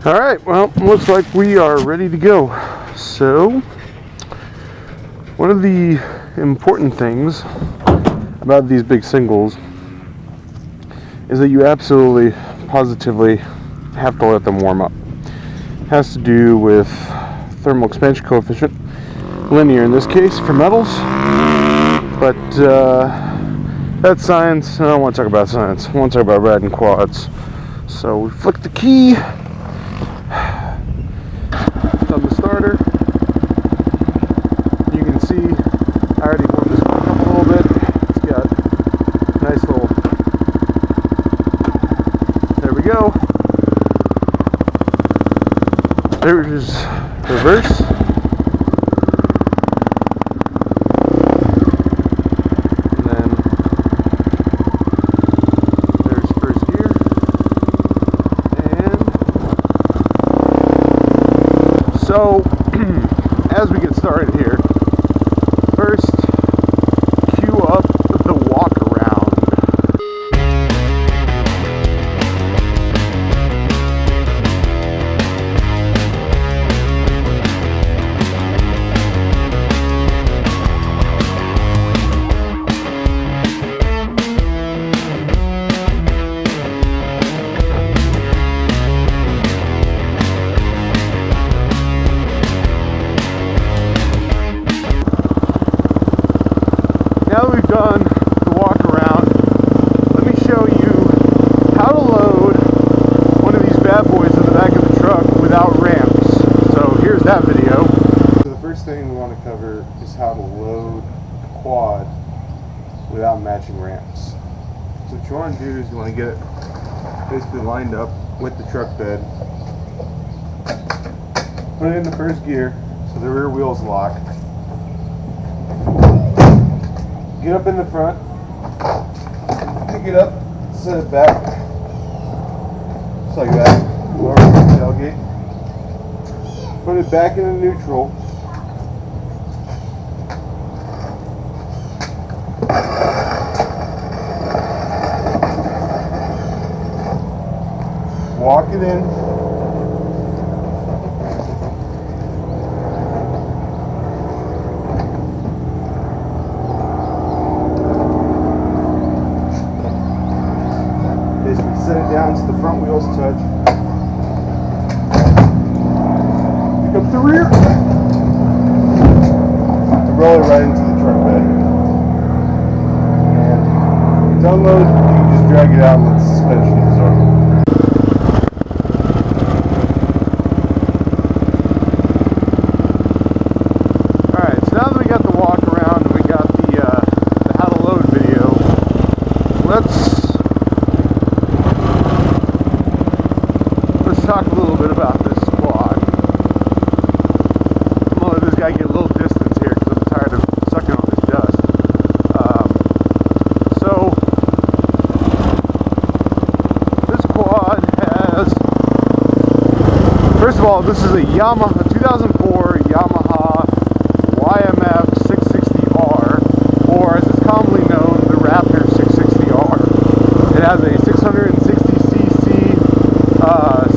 Alright, well, looks like we are ready to go. So, one of the important things about these big singles is that you absolutely, positively have to let them warm up. It has to do with thermal expansion coefficient, linear in this case for metals, but that's science. I don't want to talk about science. I want to talk about riding quads. So we flick the key on the starter. You can see I already warmed this one up a little bit. It's got a nice little, there we go. There's reverse. And then there's first gear. And so as we get started here, first cue up the walk around. Now that we've done the walk around, let me show you how to load one of these bad boys in the back of the truck without ramps. So here's that video. So the first thing we want to cover is how to load a quad without matching ramps. So what you want to do is you want to get it basically lined up with the truck bed. Put it in the first gear so the rear wheel's locked. Get up in the front, pick it up, set it back, just like that, lower the tailgate, put it back into neutral, walk it in, set it down so the front wheels touch. Pick up the rear. And roll it right into the truck bed. And when it's unloaded, you can just drag it out and let the suspension absorb. Alright, so now that we got the walk around and we got the how to load video, let's talk a little bit about this quad. I'm gonna let this guy get a little distance here because I'm tired of sucking on this dust. So this quad has, first of all, this is a 2004 Yamaha YMF 660R, or as it's commonly known, the Raptor 660R. It has a 660cc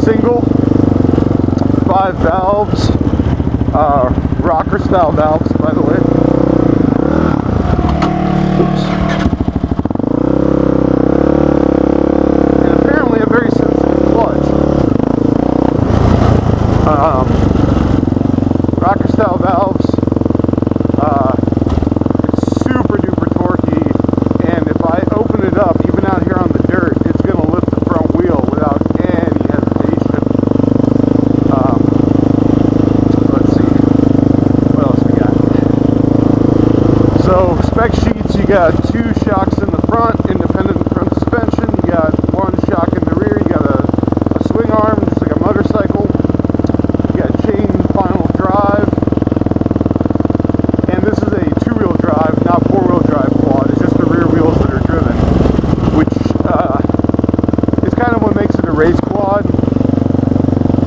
single, 5 valves, rocker style valves, by the way. Oops. And apparently a very sensitive clutch. Rocker style valves. It's super duper torquey, and if I open it up, even out here on the dirt, it's going to lift the front wheel without any hesitation. Let's see, what else we got? So spec sheets, you got 2 shocks in the front, independent front suspension, you got 1 shock in the rear, you got a swing arm, just like a motorcycle, you got chain final drive, and this is a 2-wheel drive, not 4-wheel drive quad. It's just the rear wheels that are driven, which is kind of what makes it a race quad.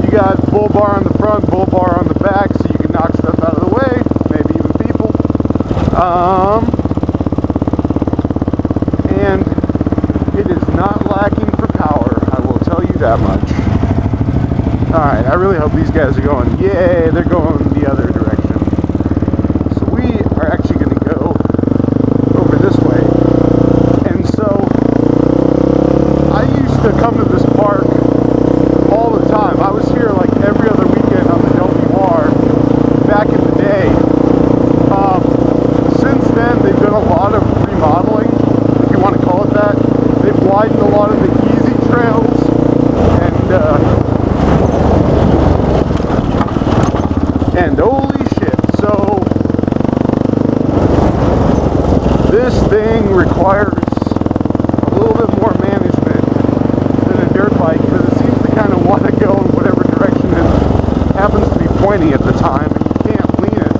You got bull bar on the front, bull bar on the back, so you can knock stuff out of the way, maybe even people. And it is not lacking for power, I will tell you that much. Alright. Alright, I really hope these guys are going, yay, they're going the other direction. So we are actually going to go over this way. And so, I used to come to this park all the time. I was here like every other weekend on the WR back in the day. Since then, they've done a lot of remodeling, if you want to call it that. They've widened a lot of the easy trails, and holy shit, so this thing requires a little bit more management than a dirt bike, because it seems to kind of want to go in whatever direction it happens to be pointing at the time, and you can't lean it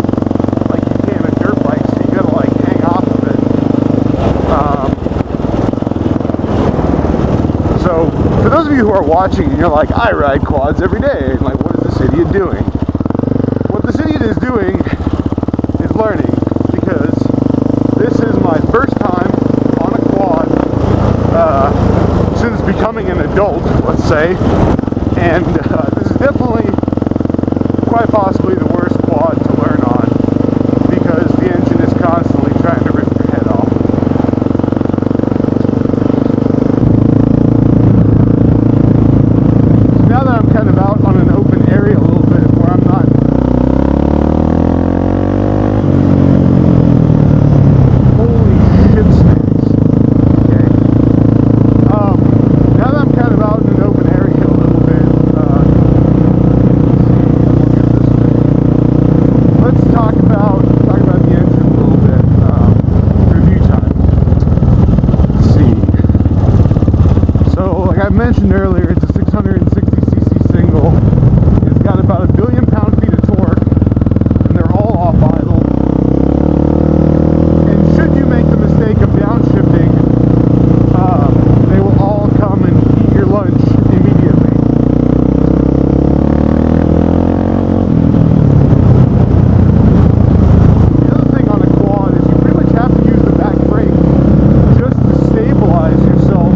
like you can a dirt bike, so you gotta like hang off of it. So for those of you who are watching and you're like, I ride quads every day, and like, what is this idiot doing? What this idiot is doing is learning, because this is my first time on a quad since becoming an adult, let's say, and this is definitely quite possibly the worst quad to learn on, because the engine is constantly trying to rip your head off. So now that I'm kind of out on an open area a little bit where I'm not mentioned earlier, it's a 660cc single. It's got about 1 billion pound-feet of torque, and they're all off idle. And should you make the mistake of downshifting, they will all come and eat your lunch immediately. The other thing on a quad is you pretty much have to use the back brake just to stabilize yourself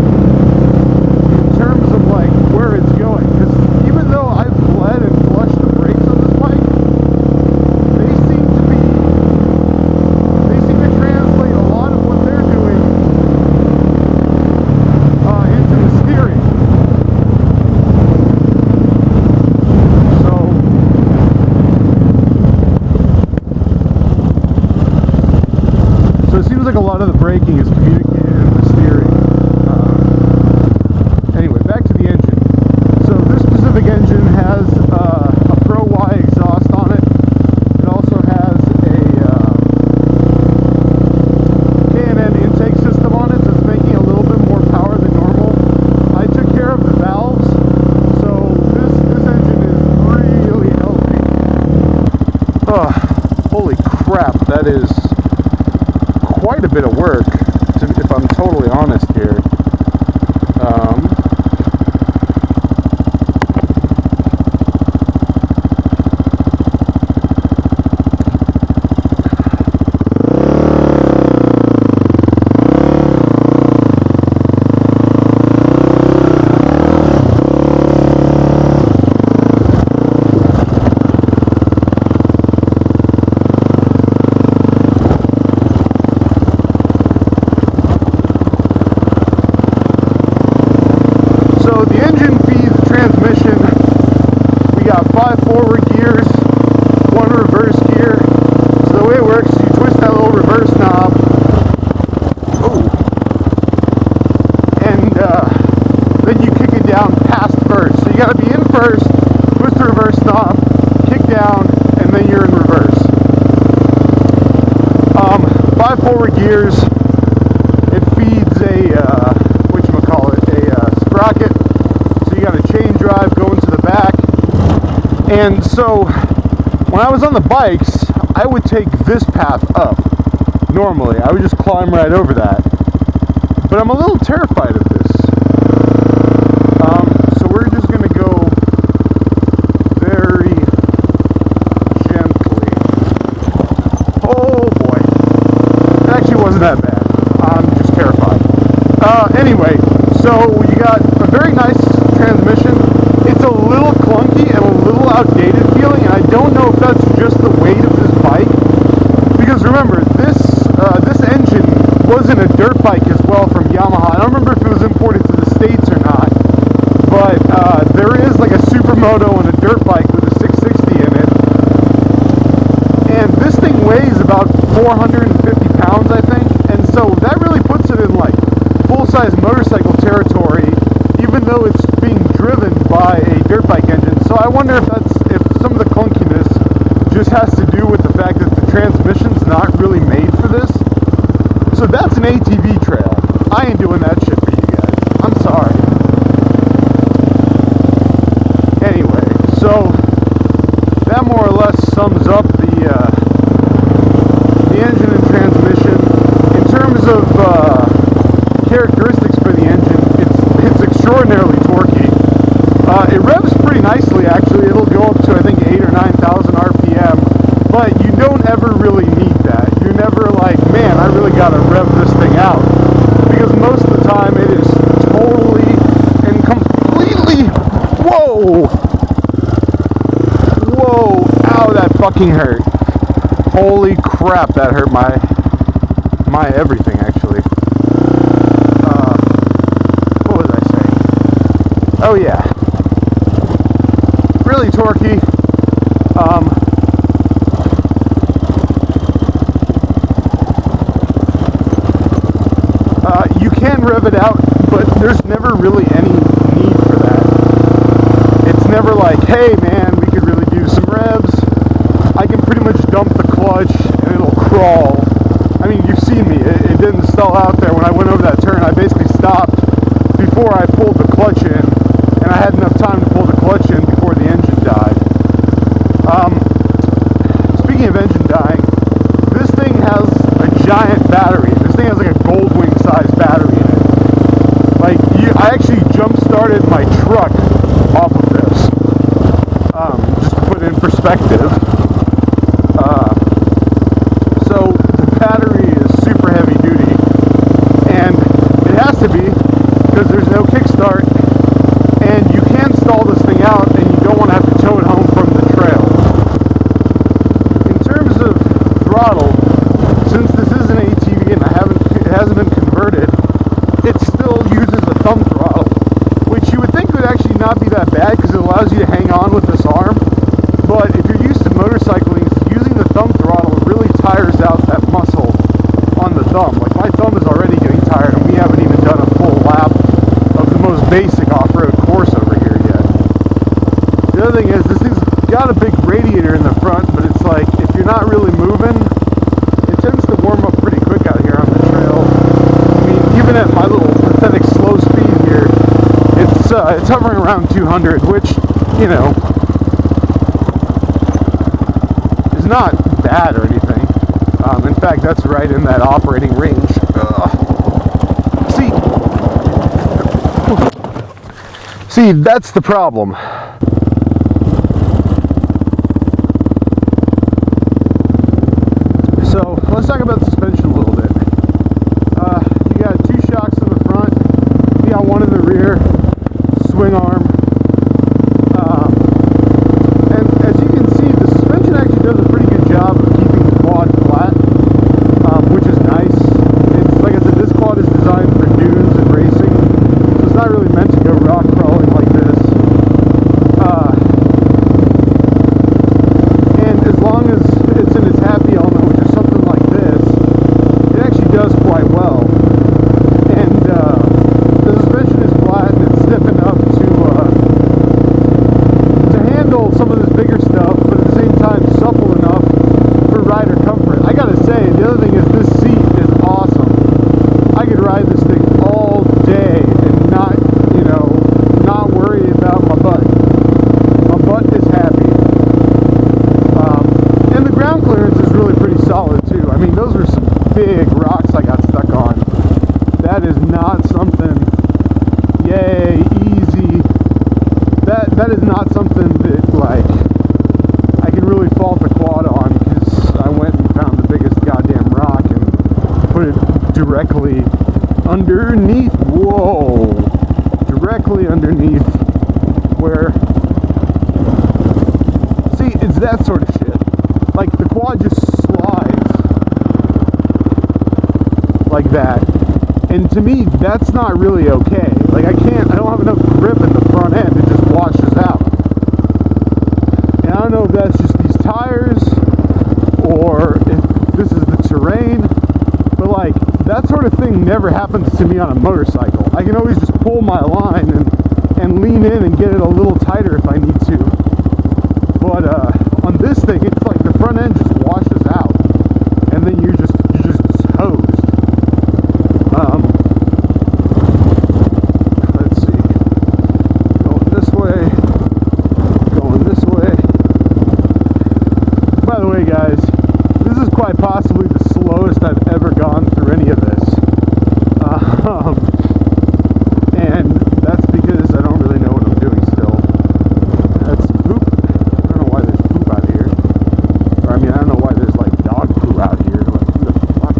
in terms of like where it's going, because even though I've bled and flushed the brakes on this bike, they seem to translate a lot of what they're doing into the steering. So it seems like a lot of the braking is communicated in the steering. Anyway, back to the engine. So this specific engine has a Pro Y exhaust on it. It also has a K&N intake system on it, so it's making a little bit more power than normal. I took care of the valves, so this engine is really healthy. Holy crap, that is quite a bit of work, if I'm totally honest here. Transmission, we got 5 forward gears, 1 reverse gear. So the way it works is you twist that little reverse knob, and then you kick it down past first. So you got to be in first, twist the reverse knob, kick down, and then you're in reverse. 5 forward gears. It feeds a sprocket. You got a chain drive going to the back, and so when I was on the bikes, I would take this path up. Normally, I would just climb right over that, but I'm a little terrified of this. So we're just gonna go very gently. Oh boy, it actually wasn't that bad. I'm just terrified. Anyway, so you got a very nice transmission. It's a little clunky and a outdated feeling, and I don't know if that's just the weight of this bike. Because remember, this engine wasn't a dirt bike as well from Yamaha. I don't remember if it was imported to the States or not, but there is like a supermoto and a dirt bike with a 660 in it. And this thing weighs about 450 pounds, I think. And so that really puts it in like full-size motorcycle territory, even though it's being driven by a dirt bike engine. So I wonder if some of the clunkiness just has to do with the fact that the transmission's not really made for this. So that's an ATV trail. I ain't doing that shit for you guys. I'm sorry. Anyway, so that more or less sums up the engine and transmission. In terms of characteristics for the engine, it's extraordinarily torquey. It revs pretty nicely, actually. It'll go up to, I think, 8,000 or 9,000 RPM, but you don't ever really need that. You're never like, man, I really gotta rev this thing out, because most of the time it is totally and completely, whoa, ow, that fucking hurt. Holy crap, that hurt my everything, actually. What was I saying? Oh yeah, really torquey. You can rev it out, but there's never really any need for that. It's never like, hey man, we could really do some revs. I can pretty much dump the clutch and it'll crawl. I mean, you've seen me. It didn't stall out there. When I went over that turn, I basically stopped before I pulled the clutch in, and I had enough time to pull the clutch in before the engine died. Speaking of engine dying, this thing has a giant battery. This thing has like a Goldwing size battery in it. Like, I actually jump-started my truck off of this. Just to put it in perspective. So the battery is super heavy duty, and it has to be, because there's no kickstart, and you can stall this thing out, and you don't want to have to tow it home from the trail. In terms of throttle, since this is an ATV and it hasn't been converted, it still uses a thumb throttle, which you would think would actually not be that bad because it allows you to hang on with this arm. But if you're used to motorcycling, using the thumb throttle really tires out that muscle on the thumb. Like, my thumb is already getting tired, and we haven't even done a full lap of the most basic off-road course over here yet. The other thing is, this thing's got a big radiator in the front, but it's like, if you're not really moving, it tends to warm up pretty quick out here on the trail. I mean, even at my little pathetic slow speed here, it's hovering around 200, which, you know, is not bad or anything. In fact, that's right in that operating range. See, that's the problem. So let's talk about suspension a little bit. You got 2 shocks in the front, you got 1 in the rear, swing arm. And as you can see, the suspension actually does a pretty good job of keeping the quad flat, which is nice. It's like I said, this quad is designed for dunes and racing, so it's not really meant to go rock crawling like this. And as long as it's in its happy element, which is something like this, it actually does quite well. And the suspension is flat and it's stiff enough to handle some of this bigger stuff, but at the same time supple enough for rider comfort. I gotta say, the other thing is this seat is awesome. I could ride this thing all day and not, you know, not worry about my butt. My butt is happy. And the ground clearance is really pretty solid too. I mean, those are some big rocks I got stuck on. That is not something, yay, easy. That is not something that, like, I can really fault the quad on, because I went and found the biggest goddamn rock and put it directly underneath, directly underneath where that sort of shit. Like the quad just slides like that. And to me, that's not really okay. Like I don't have enough grip in the front end, it just washes out. And I don't know if that's just these tires, or if this is the terrain, but like, that sort of thing never happens to me on a motorcycle. I can always just pull my line and lean in and get it a little tighter if I need to. But on this thing, it's like the front end just washes out, and then you're just hosed. Let's see. Going this way. Going this way. By the way, guys, this is quite possibly the slowest I've ever gone through any of this. And that's because I don't really know what I'm doing still. That's poop. I don't know why there's poop out here. Or I mean, I don't know why there's like dog poo out here. Like, who the fuck?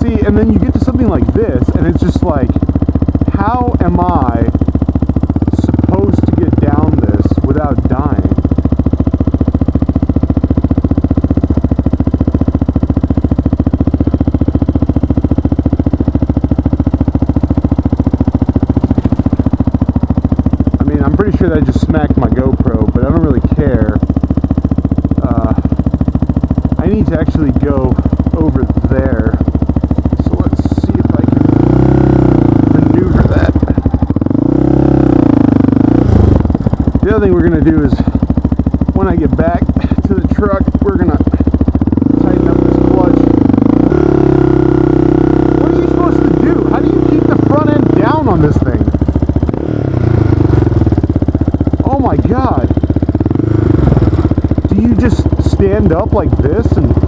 See, and then you get to something like this, and it's just like, how am I supposed to get down this without dying? I'm pretty sure that I just smacked my GoPro, but I don't really care. I need to actually go over there. So let's see if I can maneuver that. The other thing we're going to do is, when I get back to the truck, we're going to tighten up this clutch. What are you supposed to do? How do you keep the front end down on this thing? Oh my God. Do you just stand up like this and